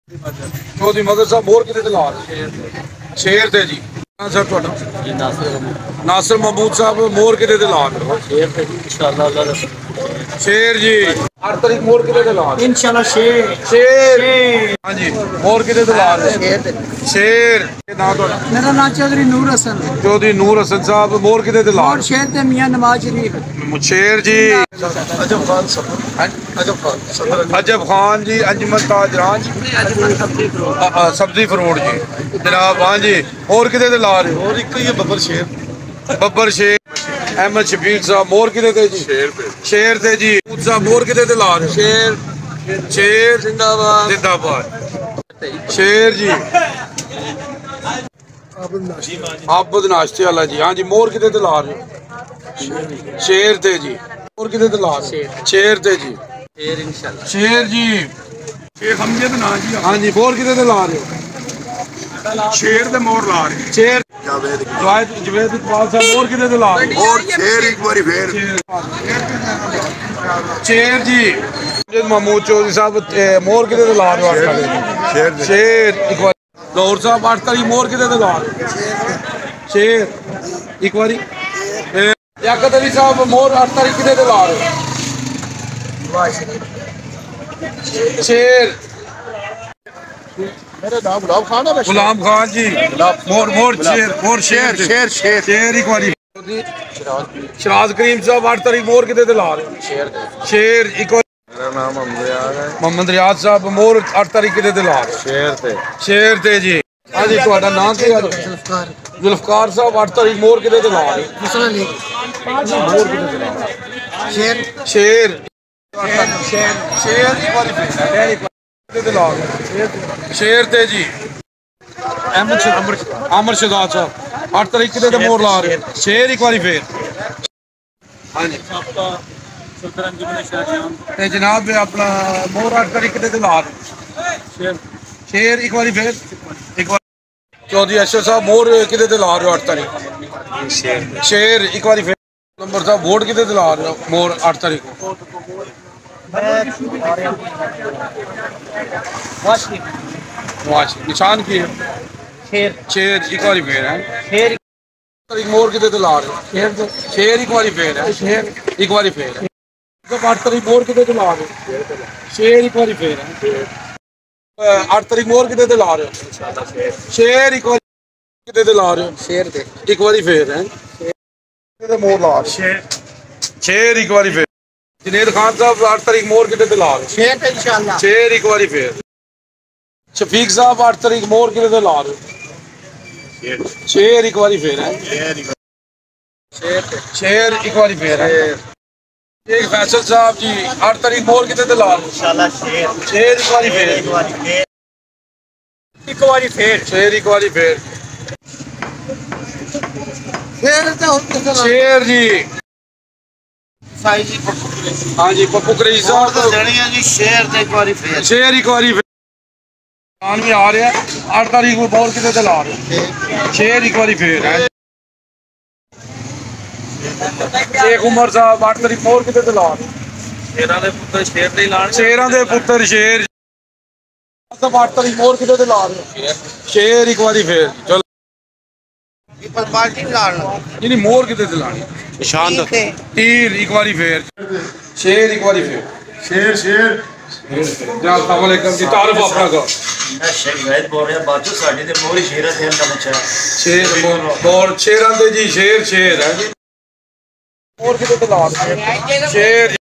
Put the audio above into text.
चौधरी मगर साहब मोर कितने ला शेर थे जी सर थोड़ा नासिर महमूद साहब मोर कितने ला शेर जी 8 तारीख मोर कितने ला इंशाल्लाह शेर शेर हाँ जी मोर कितने ला शेर मेरा नाम चौधरी नूर हसन साहब मोर कितने ला शेर ते मियां नवाज शरीफ शेर जी अजब खान जी अंजमन ताजरान सब्जी फरूट जी जनाब हाँ जी और कितने ला रहे हो बब्बर शेर अहमद शबीर साहब मोर कितने थे जी शेर थे जी साहब मोर कितने ला रहे हो शेर जिंदाबाद शेर जी आबद नाश्ते वाला जी हाँ जी मोर कितने ला रहे हो शेर थे जी मोर कितने ला रहे शेर थे जी शेर जी शेख हमजे ना जी हाँ जी मोर कितने ला रहे हो शेर दे मोर ला रहे शेर जवेद इकबाल साहब मोर कितने ला रहे और शेर एक बारी फिर शेर जी महमूद चौधरी साहब मोर कितने ला रहे हो शेर एक बार लाहौर साहब 8 तारीख मोर कितने ला रहे शेर एक बारी याकत अली साहब मोर 8 तारीख कितने ला रहे शेर मेरा नाम गुलाम खान है गुलाम खान जी मोर शेर एक बारी शराज करीम साहब 8 तारीख मोर कितने ला रहे शेर एक बारी मेरा नाम मोहम्मद रियाज साहब मोर 8 तारीख कितने ला रहे शेर थे जी हाँ जी ਤੁਹਾਡਾ नाम क्या जुल्फकार साहब 8 तारीख मोर कितने ला रहे शेर शेर शेर थे जी अमर शहजाद साहब 8 तारीख कितने मोर ला रहे शेर एक बारी फिर हाँ जी जनाब अपना मोर 8 तारीख कितने ला रहे शेर एक बारी फिर एक बार चौधरी अशर साहब मोर कितने ला रहे हो 8 तारीख शेर एक बारी फिर नंबर साहब वोट कितने ला रहे हो मोर 8 तारीख निशान की शेर एक बारी फिर है तारीख मोर कितने ला रहे हो शेर एक बारी फिर है एक बारी फिर 8 तारीख मोर कितने ला रहे हो शेर एक बारी फिर है 8 तारीख मोर कितने ला रहे हो शेर एक बारी कितने ला रहे हो शेर एक बारी फिर है मोर ला शेर एक बारी फिर जुनेद खान साहब 8 तारीख मोर कितने ला रहे हो शेर एक बारी फिर शफीक साहब 8 तारीख मोर कितने ला रहे हो शेर एक बारी फिर है शेर एक बारी फिर है शेख फैसल साहब जी 8 तारीख मोर कितने ला रहे हो शेर एक बारी फिर शेर एक बारी फिर शेर जी हाँ जी पप्पू करेजी साहब शेर एक बारी फिर भी आ रहा है 8 तारीख को मोर कितने ला रहे शेर एक बारी फिर है शेख उमर साहब 8 तारीख मोर कितने ला रहे शेरां दे पुत्तर शेर 8 तारीख मोर कितने ला रहे शेर एक बारी फिर चलो मोर कितने लानी निशान तीर एक बारी फिर शेर एक बारी फिर शेर जी तारुफ अपना को शेर और शेरां दे जी शेर है जी मोर कितने ला शेर